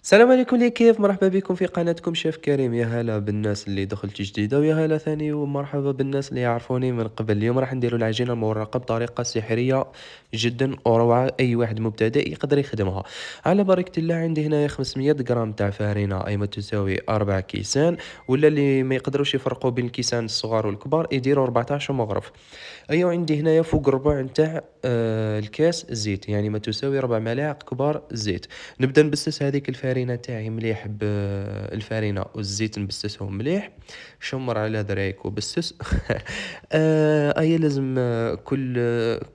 السلام عليكم لي كيف مرحبا بكم في قناتكم شيف كريم. يا هلا بالناس اللي دخلت جديدة، ويا هلا ثاني ومرحبا بالناس اللي يعرفوني من قبل. اليوم راح نديروا العجينة المورقة بطريقة سحرية جدا وروعة، أي واحد مبتدئ يقدر يخدمها. على بركة الله عندي هنايا 500 غرام تاع فارينة، أي ما تساوي 4 كيسان، ولا اللي ما يقدروش يفرقوا بين الكيسان الصغار والكبار يديروا 14 مغرف. أيوا عندي هنايا فوق ربع نتاع الكاس زيت، يعني ما تساوي 4 ملاعق كبار زيت. نبدا نبسس هذيك الفارينة تاعي مليح بالفارينة والزيت، نبسسهم مليح. شمر على ذرايك وبسس. أيا لازم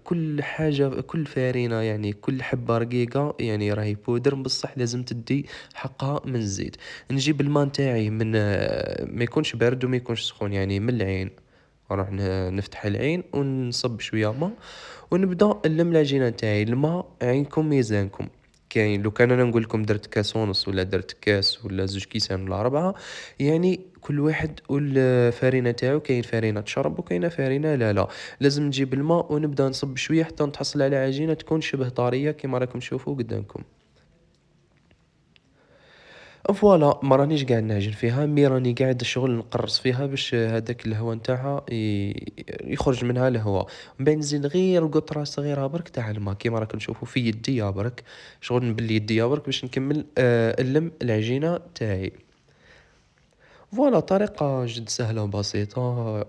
كل حاجة، كل فارينة يعني كل حبة رقيقة يعني راهي بودر بصح لازم تدي حقها من الزيت. نجيب الماء نتاعي من ما يكونش بارد وما يكونش سخون، يعني من العين. نروح نفتح العين ونصب شوية ماء ونبدا نلم العجينه نتاعي. الماء عينكم ميزانكم. كاين لو كان انا نقول لكم درت كاس ونص ولا درت كاس ولا زوج كيسان ولا ربعة، يعني كل واحد والفارينه تاعو. كاين فارينه تشرب وكاينه فارينه لا. لازم نجيب الماء ونبدا نصب شويه حتى نتحصل على عجينه تكون شبه طريه كما راكم تشوفوا قدامكم. فوالا ما رانيش قاعد نعجن فيها، مي راني قاعد الشغل نقرص فيها باش هذاك الهواء نتاعها يخرج منها الهواء. من بعد نزيد غير قطرة صغيرة برك تاع الماء كيما راكم تشوفوا في يديا برك. شغل نبلي يديا برك باش نكمل اللم العجينة تاعي. فوالا طريقة جد سهلة وبسيطة.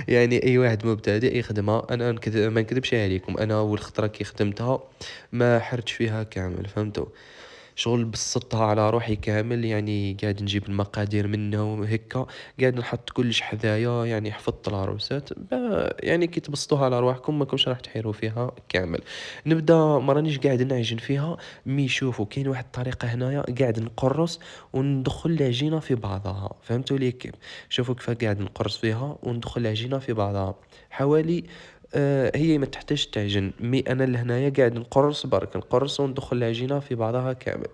يعني أي واحد مبتدئ يخدمها. أنا ما نكذبش عليكم، أنا أول خطرة كي خدمتها ما حرتش فيها كامل، فهمتوا؟ شغل بسطتها على روحي كامل، يعني قاعد نجيب المقادير منه وهكا. قاعد نحط كلش حذايا، يعني حفظت العروسات يعني كي تبسطوها على رواحكم ما كنش راح تحيروا فيها كامل. نبدا ما رانيش قاعد نعجن فيها. مي شوفوا كاين واحد الطريقه هنايا قاعد نقرص وندخل العجينه في بعضها، فهمتوا لي كيف؟ شوفوا كيف قاعد نقرص فيها وندخل العجينه في بعضها حوالي. هي ما تحتاج تعجن، مي انا لهنايا قاعد نقرص برك نقرص وندخل العجينه في بعضها كامل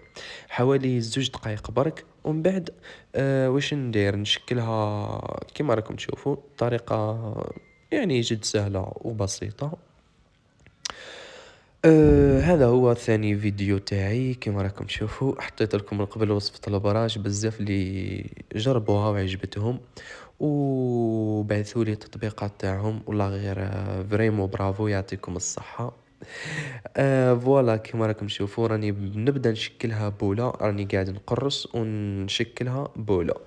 حوالي 2 دقائق برك. ومن بعد واش ندير نشكلها كما راكم تشوفوا طريقه يعني جد سهله وبسيطه. هذا هو ثاني فيديو تاعي كما راكم تشوفوا، حطيت لكم من قبل وصفة الابراج بزاف اللي جربوها وعجبتهم وبعثوا لي التطبيقات تاعهم، والله غير فريمون برافو يعطيكم الصحة. فوالا كيما راكم تشوفوا راني نبدا نشكلها بولا، راني قاعد نقرص ونشكلها بولا.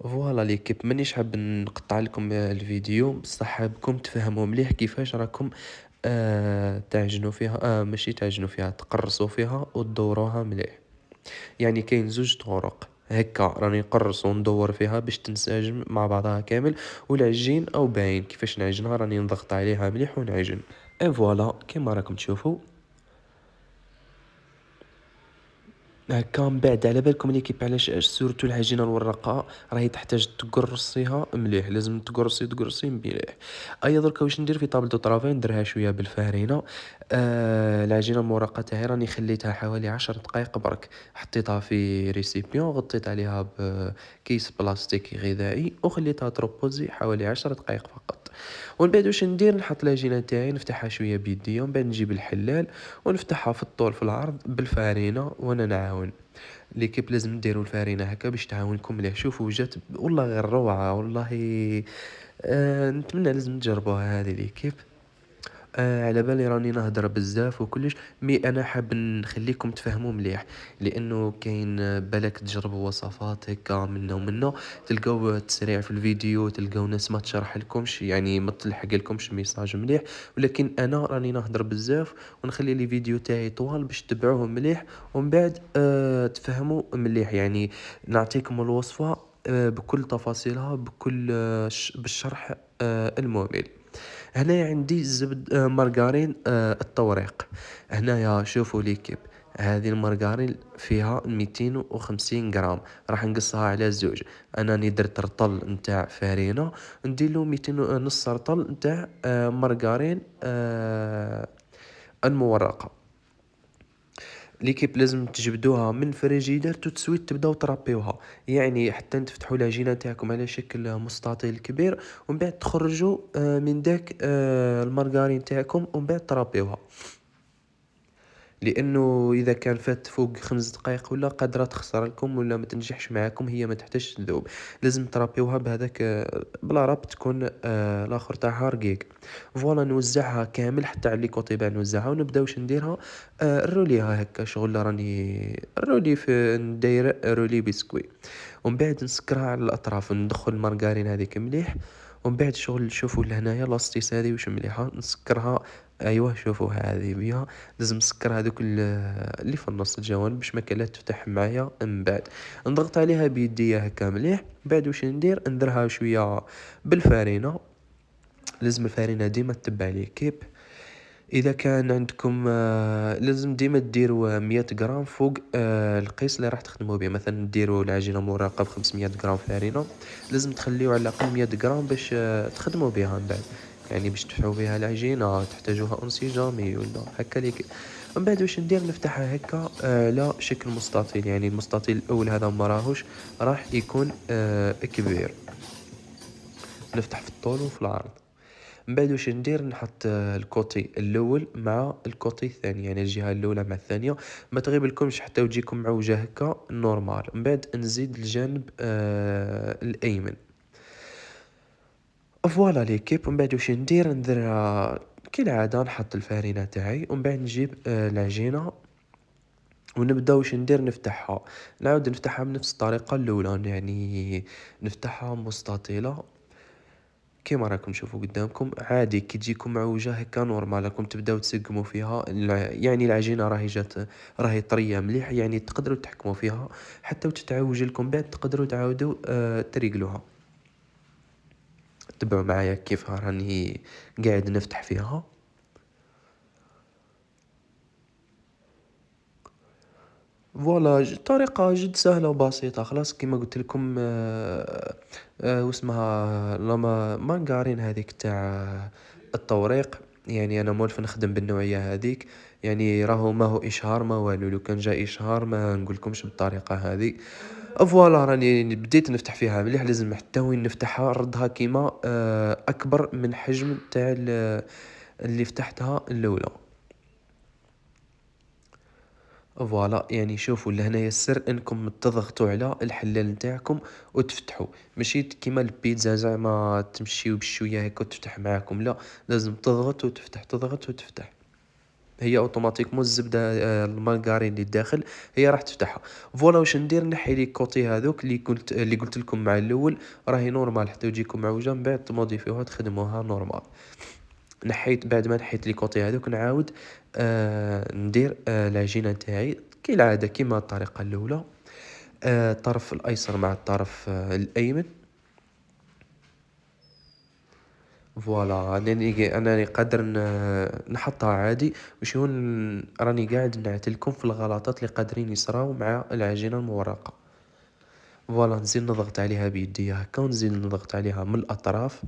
فوالا ليكيب مانيش حاب نقطع لكم الفيديو، بصح حابكم تفهموا مليح كيفاش راكم تعجنوا فيها، ماشي تعجنوا فيها، تقرصوا فيها وتدوروها مليح. يعني كاين 2 طرق هكا، راني نقرص وندور فيها باش تنسجم مع بعضها كامل. والعجين او باين كيفاش نعجنها، راني نضغط عليها مليح ونعجن. اي فوالا كيما راكم تشوفوا هاكا. من بعد على بالكم ليكيب علاش سورتو العجينه الورقه راهي تحتاج تقرصيها مليح، لازم تقرصي مليح. ايا دركا واش ندير في طابل دو طرافاي نديرها شويه بالفارينه. العجينه المورقه تاعي راني خليتها حوالي 10 دقائق برك. حطيتها في ريسيبيون، غطيت عليها بكيس بلاستيكي غذائي وخليتها تروبوزي حوالي 10 دقائق فقط. ومن بعد واش ندير نحط العجينه تاعي نفتحها شويه بيديا، ومن بعد نجيب الحلال ونفتحها في الطول في العرض بالفارينة وانا نعاون. ليكيب لازم ديروا الفارينة هكا باش تعاونكم مليح. شوفوا جات والله غير روعة والله. نتمنى لازم تجربوها هذه ليكيب. على بالي راني نهدر بزاف وكلش، مي انا حاب نخليكم تفهموا مليح. لانه كاين بالك تجربوا وصفات هكا منا ومنا، تلقاو تسريع في الفيديو، تلقاو ناس ما تشرح لكمش، يعني ما تلحق لكمش ميساج مليح. ولكن انا راني نهدر بزاف ونخلي لي فيديو تاعي طوال باش تتبعوه مليح. ومن بعد تفهموا مليح، يعني نعطيكم الوصفة بكل تفاصيلها، بكل بالشرح الممل. هنايا عندي زبد مارغرين الطوريق. هنايا شوفوا ليكيب، هذه المارغرين فيها 250 غرام، راح نقصها على زوج. انا درت رطل نتاع فارينة، ندير له 200 نص رطل نتاع مارغرين المورقة. ليكيب لازم تجبدوها من فريجيدر تو تسويت تبداو ترابيوها، يعني حتى تفتحوا العجينه تاعكم على شكل مستطيل كبير. ومن بعد تخرجوا من داك المارغرين تاعكم ومن بعد ترابيوها. لانه اذا كان فات فوق 5 دقائق ولا قادره تخسر لكم ولا ما تنجحش معاكم، هي ما تحتاجش تذوب. لازم ترابيوها بهذاك بلا راب تكون الاخر تاعها رقيق. فوالا نوزعها كامل حتى على لي كوتي باه نوزعها ونبداو واش نديرها. الروليها هكا شغل راني الرولي في ندير رولي بسكوي، ومن بعد نسكرها على الاطراف وندخل المارغرين هذيك مليح. ومن بعد شغل شوفوا لهنايا لاصتيس هذه واش مليحه نسكرها. ايوه شوفوا هذه بها. لازم نسكر هذوك اللي في النص الجوانب باش ما لا تفتح معايا. من بعد نضغط عليها بيديا هكا مليح. بعد واش ندير نديرها شويه بالفارينه. لازم الفارينه ديما تتبع ليكيب. اذا كان عندكم لازم ديما ديروا 100 غرام فوق القيس اللي راح تخدموا به. مثلا ديروا العجينه مراقب 500 غرام فارينه، لازم تخليوا على الاقل 100 غرام باش تخدموا بها من بعد. يعني باش تفتحوا بها العجينه تحتاجوها انسجامي ولا هكا ليك. من بعد واش ندير نفتحها هكا على شكل مستطيل. يعني المستطيل الاول هذا ما راهوش راح يكون كبير. نفتح في الطول وفي العرض. من بعد واش ندير نحط الكوتي الاول مع الكوتي الثاني، يعني الجهه الاولى مع الثانيه. ما تغيب لكمش حتى وتجيكم معوجه هكا نورمال. من بعد نزيد الجانب الايمن. فوالا ليكيب. من بعد واش ندير كالعاده نحط الفارينه تاعي. ومن بعد نجيب العجينه ونبدا واش ندير نفتحها. نعاود نفتحها بنفس الطريقه الاولى، يعني نفتحها مستطيله كيما راكم تشوفوا قدامكم. عادي كي تجيكم معوجة هكا نورمال راكم تبداو تسقموا فيها. يعني العجينة راهي جات راهي طرية مليح، يعني تقدروا تحكموا فيها حتى وتتعوج لكم بعد تقدروا تعاودوا تريقلوها. تبعوا معايا كيف راني قاعد نفتح فيها. فوالا طريقة جد سهلة وبسيطة. خلاص كيما قلت لكم واسمها لما مانغارين هذيك تاع التوريق. يعني انا مولف نخدم بالنوعية هذيك. يعني راهو ما هو اشهار ما والو. لو كان جاء اشهار ما نقولكمش بالطريقة هذه. فوالا راني بديت نفتح فيها مليح. لازم حتى وين نفتحها نردها كيما اكبر من حجم تاع اللي فتحتها الاولى. فوالا يعني شوفوا لهنايا السر انكم تضغطوا على الحلال نتاعكم وتفتحوا. ماشي كيما البيتزا زعما تمشيو بشويه هيك وتفتح معاكم، لا لازم تضغط وتفتح تضغط وتفتح. هي اوتوماتيكمون الزبده المارغرين اللي داخل هي راح تفتحها. فوالا واش ندير نحي لي كوتي هذوك اللي قلت لكم مع الاول راهي نورمال حتى يجيكم معوجه. من بعد تموديفيوها تخدموها نورمال. نحيت بعد ما نحيت لي كوتي هذوك نعاود ندير العجينه تاعي كالعاده كيما الطريقه الاولى. الطرف الايسر مع الطرف الايمن. فوالا انني قادر نحطها عادي باش راني قاعد نعتلكم في الغلطات اللي قادرين يصراو مع العجينه المورقه. فوالا نزيد نضغط عليها بيدي هكا ونزيد نضغط عليها من الاطراف.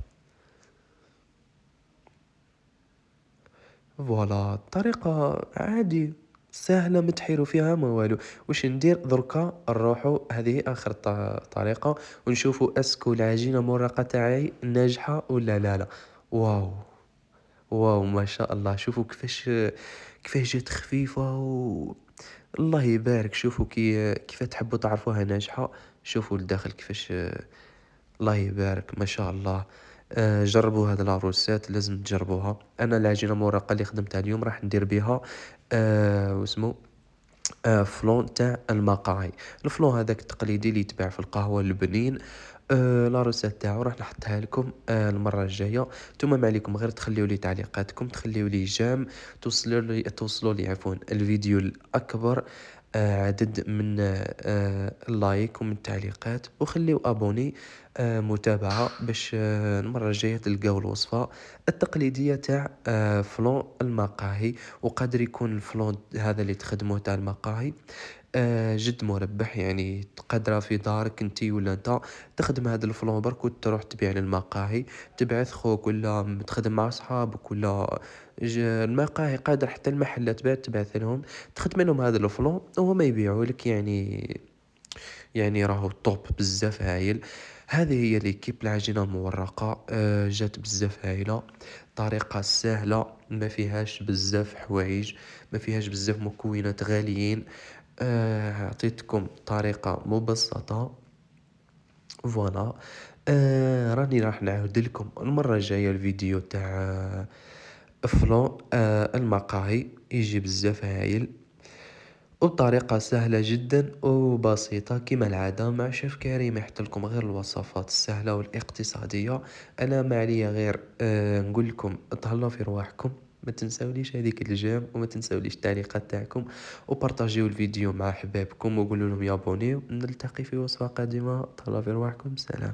فوالا الطريقة عادي سهلة ما تحيروا فيها ما والو. واش ندير دركا نروحوا هذه اخر طريقة ونشوفوا اسكو العجينة المرقة تاعي ناجحة ولا لا. واو واو ما شاء الله. شوفوا كيفاش جات خفيفة الله يبارك. شوفوا كيف تحبوا تعرفوها ناجحة. شوفوا الداخل كيفاش الله يبارك ما شاء الله. جربوا هاد العروسات لازم تجربوها. انا العجينه المورقه اللي خدمتها اليوم راح ندير بها واسمو فلون تاع المقاهي. الفلون هذاك التقليدي اللي يتباع في القهوه اللبنين. لا روسيت تاعو راح نحطها لكم المره الجايه. نتوما ما عليكم غير تخليوا لي تعليقاتكم، تخليوا لي جيم، توصلوا لي عفوا الفيديو الاكبر عدد من اللايك ومن التعليقات، وخليوا ابوني متابعة باش المرة الجاية تلقاو الوصفة التقليدية تاع فلون المقاهي. وقادر يكون الفلون هذا اللي تخدموه تاع المقاهي جد مربح. يعني تقدره في دارك انتي ولا انت تخدم هذا الفلون برك وتروح تبيع للمقاهي، تبعث خوك ولا تخدم مع صحابك ولا المقاهي قادر حتى المحلات بعد تبعث لهم تخدم لهم هذا الفلون وهما يبيعوا لك. يعني راهو توب بزاف هايل. هذه هي ليكيب العجينة المورقة. جات بزاف هايلة، طريقة سهلة، ما فيهاش بزاف حوايج، ما فيهاش بزاف مكونات غاليين. عطيتكم طريقة مبسطة. فوالا. راني راح نعاود لكم المرة الجاية الفيديو تاع فلان المقاهي، يجي بزاف هايل وبطريقة سهلة جدا وبسيطة كما العادة مع شيف كريم، يحط لكم غير الوصفات السهلة والاقتصادية. انا ما عليا غير نقول لكم تهلاو في رواحكم، ما تنساوليش هذيك الجيم وما تنساوليش التعليقات تاعكم، وبارطاجيو الفيديو مع احبابكم وقولوا لهم يابونيو. نلتقي في وصفة قادمة، تهلاو في رواحكم، سلام.